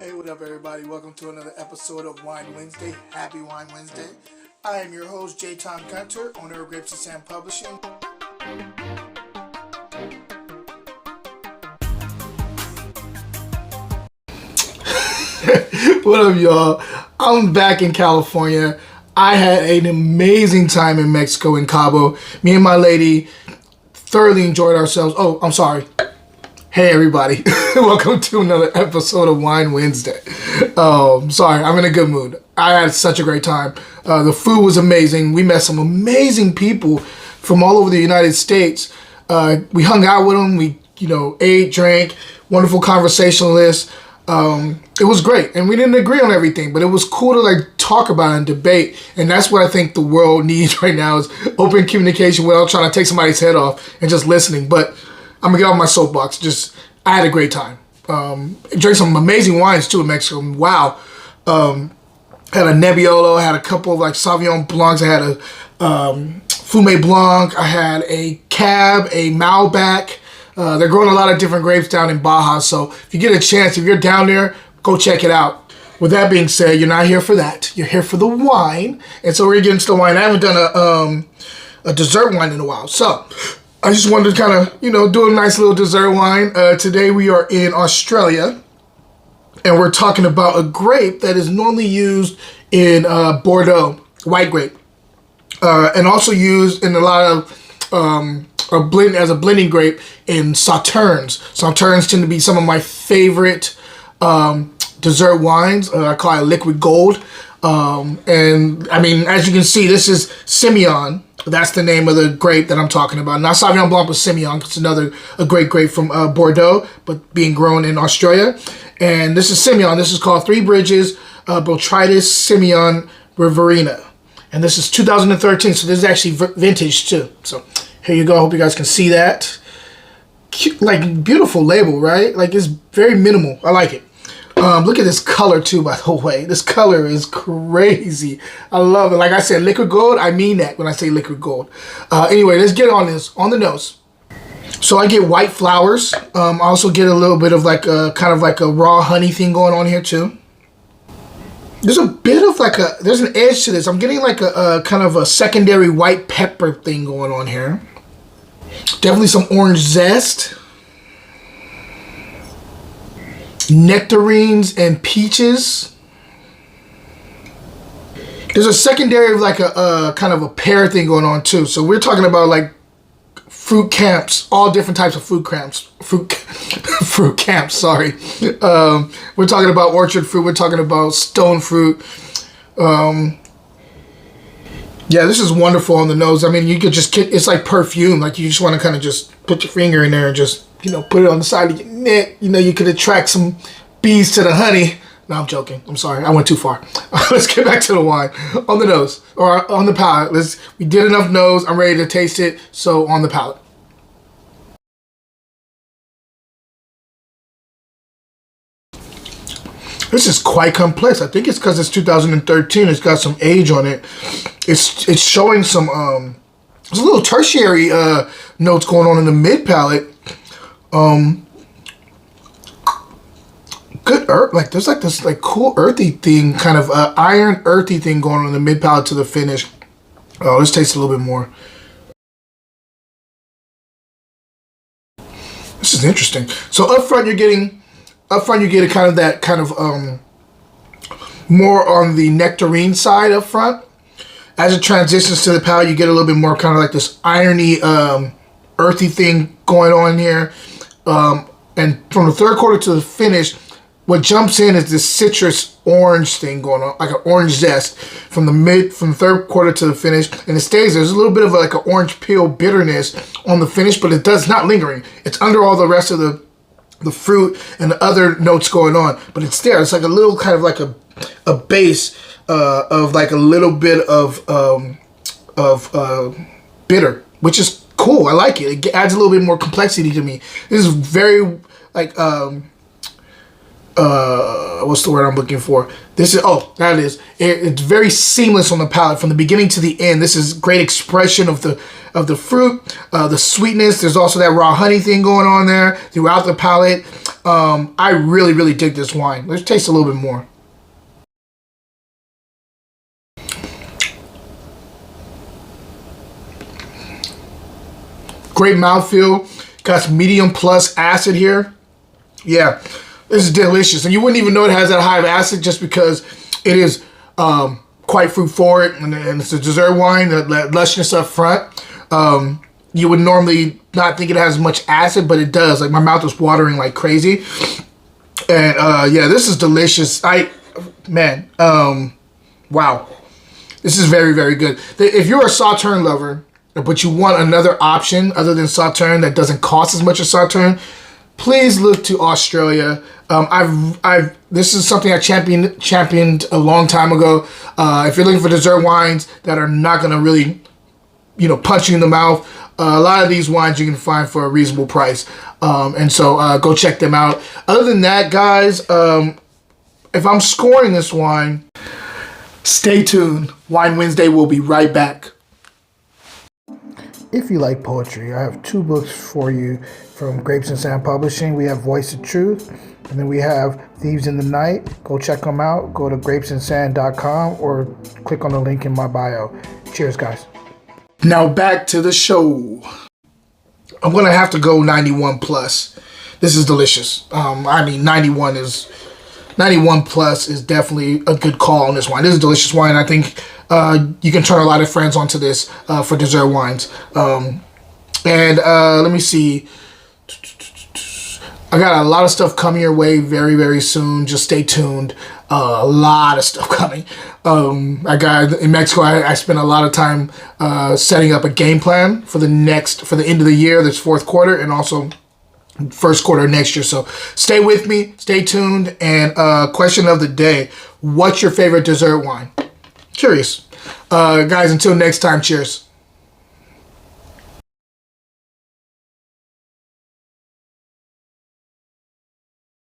Hey, what up, everybody? Welcome to another episode of Wine Wednesday. Happy Wine Wednesday. I am your host, J. Tom Gunter, owner of Grapes and Sand Publishing. What up, y'all? I'm back in California. I had an amazing time in Mexico, in Cabo. Me and my lady thoroughly enjoyed ourselves. Oh, I'm sorry. Hey everybody, welcome to another episode of Wine Wednesday. Sorry, I'm in a good mood. I had such a great time. The food was amazing. We met some amazing people from all over the United States. We hung out with them. We, ate, drank, wonderful conversationalists. It was great, and we didn't agree on everything, but it was cool to talk about and debate. And that's what I think the world needs right now is open communication without trying to take somebody's head off and just listening. But I'm gonna get off my soapbox. I had a great time. Drank some amazing wines too in Mexico. Wow. Had a Nebbiolo. I had a couple of Sauvignon Blancs. I had a Fumé Blanc. I had a Cab, a Malbec. They're growing a lot of different grapes down in Baja. So if you get a chance, if you're down there, go check it out. With that being said, you're not here for that. You're here for the wine. And so we're gonna get into the wine. I haven't done a dessert wine in a while. So I just wanted to kind of, do a nice little dessert wine. Today we are in Australia, and we're talking about a grape that is normally used in Bordeaux, white grape, and also used in a lot of as a blending grape in Sauternes. Sauternes tend to be some of my favorite dessert wines. I call it liquid gold. And I mean, as you can see, this is Semillon. That's the name of the grape that I'm talking about. Not Sauvignon Blanc, but Semillon. It's a great grape from Bordeaux, but being grown in Australia. And this is Semillon. This is called Three Bridges Botrytis Semillon Riverina. And this is 2013, so this is actually vintage too. So here you go. I hope you guys can see that. Cute, beautiful label, right? It's very minimal. I like it. Look at this color too, by the way. This color is crazy. I love it. Like I said, liquid gold, I mean that when I say liquid gold. Anyway, let's get on this, on the nose. So I get white flowers. I also get a little bit of kind of a raw honey thing going on here too. There's a bit of there's an edge to this. I'm getting a kind of a secondary white pepper thing going on here. Definitely some orange zest. Nectarines and peaches. There's a secondary of a kind of a pear thing going on too. So we're talking about fruit camps, all different types of fruit camps. Fruit camps, sorry. We're talking about orchard fruit. We're talking about stone fruit. Yeah, this is wonderful on the nose. I mean, you could just it's like perfume. You just want to kind of just put your finger in there and just put it on the side of your neck. You could attract some bees to the honey. No, I'm joking. I'm sorry. I went too far. Let's get back to the wine. On the nose, or on the palate. We did enough nose. I'm ready to taste it. So on the palate. This is quite complex. I think it's because it's 2013. It's got some age on it. It's showing some, there's a little tertiary notes going on in the mid palate. Good earth, there's this cool earthy thing, kind of iron earthy thing going on in the mid palate to the finish. Oh, let's taste a little bit more. This is interesting. So up front you get a kind of that kind of more on the nectarine side up front. As it transitions to the palate, you get a little bit more kind of this irony, earthy thing going on here. And from the third quarter to the finish, what jumps in is this citrus orange thing going on, an orange zest from the third quarter to the finish, and it stays. There's a little bit of an orange peel bitterness on the finish, but it does not lingering. It's under all the rest of the fruit and the other notes going on, but it's there. It's a little kind of a base of a little bit of bitter, which is cool. I like it. It adds a little bit more complexity to me. This is very what's the word I'm looking for? This is, that it is. It's very seamless on the palate from the beginning to the end. This is great expression of the fruit, the sweetness. There's also that raw honey thing going on there throughout the palate. I really, really dig this wine. Let's taste a little bit more. Great mouthfeel. Got some medium plus acid here. Yeah, this is delicious. And you wouldn't even know it has that high of acid just because it is quite fruit forward, and it's a dessert wine, that lushness up front. You would normally not think it has much acid, but it does. Like, my mouth is watering like crazy. And yeah, this is delicious. Wow. This is very, very good. If you're a Sauternes lover, but you want another option other than Sauternes that doesn't cost as much as Sauternes, please look to Australia. This is something I championed a long time ago. If you're looking for dessert wines that are not going to really, punch you in the mouth, a lot of these wines you can find for a reasonable price. And so go check them out. Other than that, guys, if I'm scoring this wine, stay tuned. Wine Wednesday will be right back. If you like poetry, I have 2 books for you from Grapes and Sand Publishing. We have Voice of Truth, and then we have Thieves in the Night. Go check them out. Go to grapesandsand.com or click on the link in my bio. Cheers, guys. Now back to the show. I'm going to have to go 91 plus. This is delicious. 91 plus is definitely a good call on this wine. This is a delicious wine. I think you can turn a lot of friends onto this for dessert wines. Let me see. I got a lot of stuff coming your way very, very soon. Just stay tuned. A lot of stuff coming. In Mexico, I spent a lot of time setting up a game plan for the end of the year, this fourth quarter, and also first quarter next year. So stay with me, stay tuned. And question of the day: what's your favorite dessert wine? Curious. Guys, until next time, cheers.